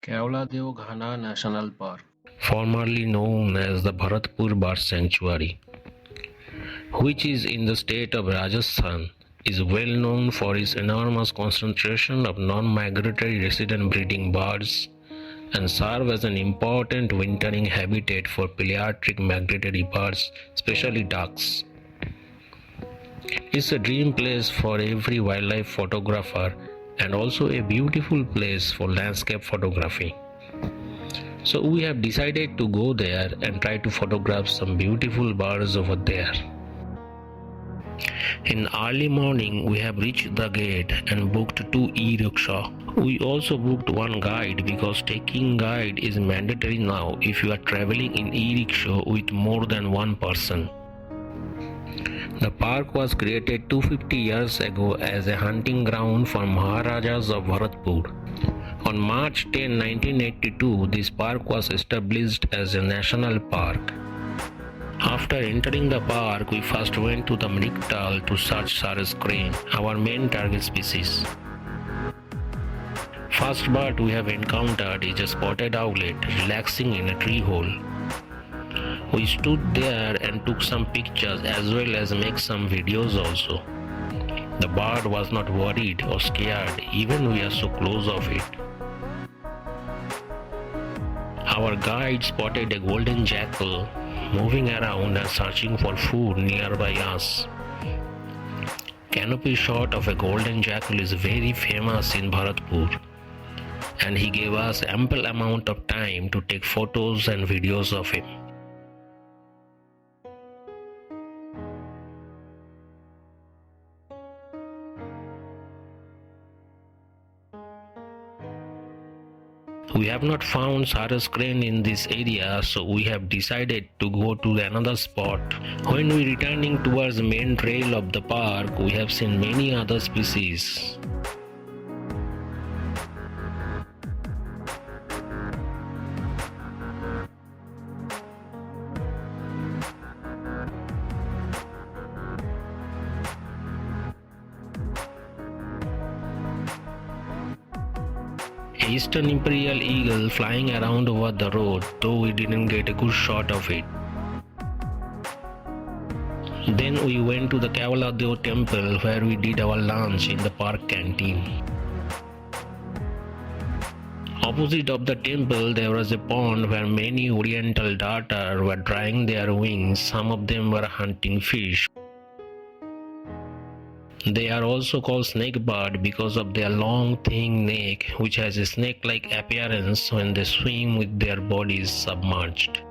Keoladeo Ghana National Park. Formerly known as the Bharatpur Bird Sanctuary, which is in the state of Rajasthan, is well known for its enormous concentration of non-migratory resident breeding birds and serve as an important wintering habitat for Palaearctic migratory birds, especially ducks. It's a dream place for every wildlife photographer and also a beautiful place for landscape photography. So we have decided to go there and try to photograph some beautiful birds over there. In early morning, we have reached the gate and booked 2 e-rickshaw. We also booked one guide because taking guide is mandatory now if you are traveling in e-rickshaw with more than one person. The park was created 250 years ago as a hunting ground for Maharajas of Bharatpur. On March 10, 1982, this park was established as a national park. After entering the park, we first went to the Mriktal to search Sarus crane, our main target species. First bird we have encountered is a spotted owlet relaxing in a tree hole. We stood there and took some pictures as well as make some videos also. The bird was not worried or scared even we are so close of it. Our guide spotted a golden jackal moving around and searching for food nearby us. Canopy shot of a golden jackal is very famous in Bharatpur, and he gave us ample amount of time to take photos and videos of him. We have not found Sarus crane in this area, so we have decided to go to another spot. When we returning towards the main trail of the park, we have seen many other species. Eastern imperial eagle flying around over the road, though we didn't get a good shot of it. Then we went to the Keoladeo temple where we did our lunch in the park canteen. Opposite of the temple there was a pond where many oriental darter were drying their wings. Some of them were hunting fish. They are also called snake bird because of their long thin neck which has a snake-like appearance when they swim with their bodies submerged.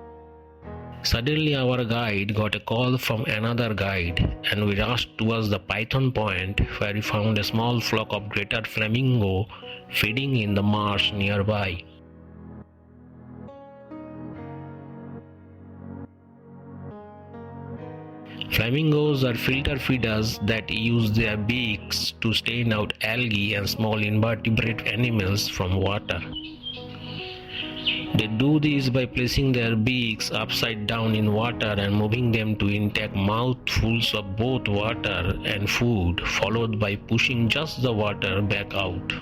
Suddenly our guide got a call from another guide and we rushed towards the Python Point where we found a small flock of greater flamingo feeding in the marsh nearby. Flamingos are filter feeders that use their beaks to strain out algae and small invertebrate animals from water. They do this by placing their beaks upside down in water and moving them to intake mouthfuls of both water and food, followed by pushing just the water back out.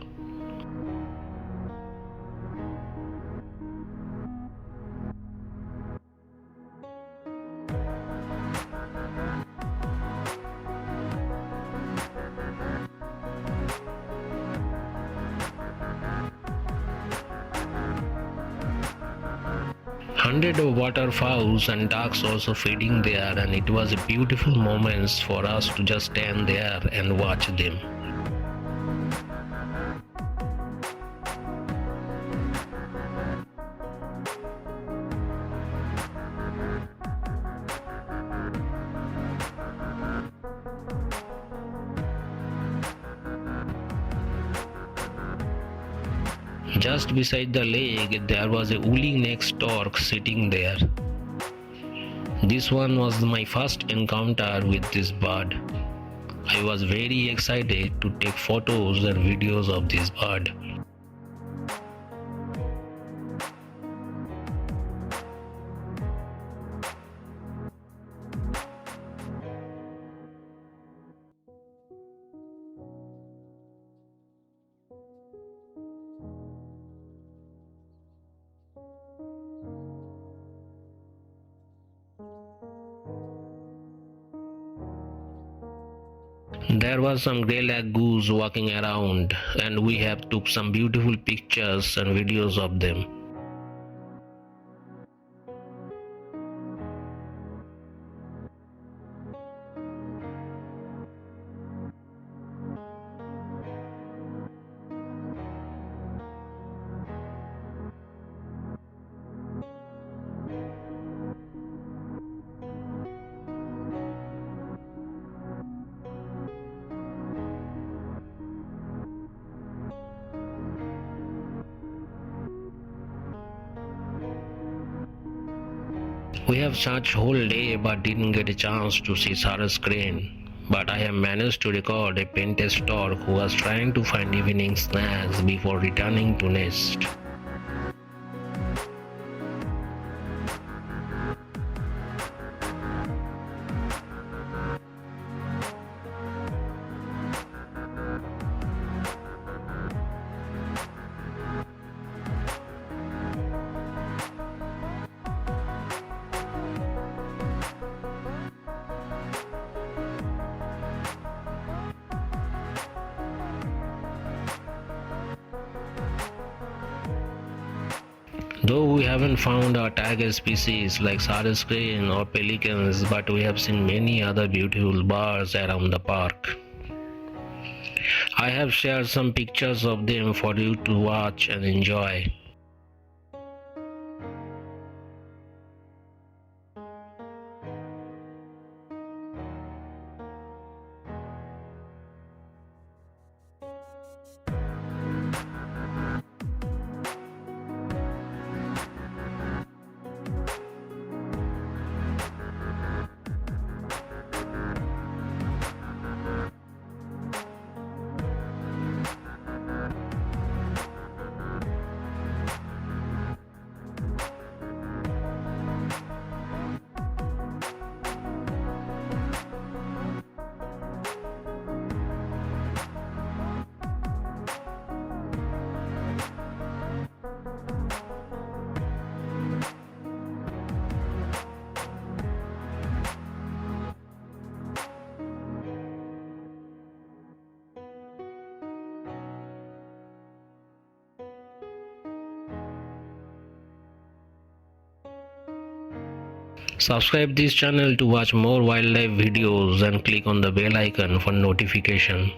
Hundreds of waterfowls and ducks also feeding there, and it was a beautiful moment for us to just stand there and watch them. Just beside the lake, there was a woolly-necked stork sitting there. This one was my first encounter with this bird. I was very excited to take photos and videos of this bird. There was some grey lag goose walking around, and we have took some beautiful pictures and videos of them. We have searched whole day but didn't get a chance to see Sarah's crane. But I have managed to record a painted stork who was trying to find evening snacks before returning to nest. Though we haven't found our tiger species like Sarah's crane or pelicans, but we have seen many other beautiful birds around the park. I have shared some pictures of them for you to watch and enjoy. Subscribe this channel to watch more wildlife videos and click on the bell icon for notification.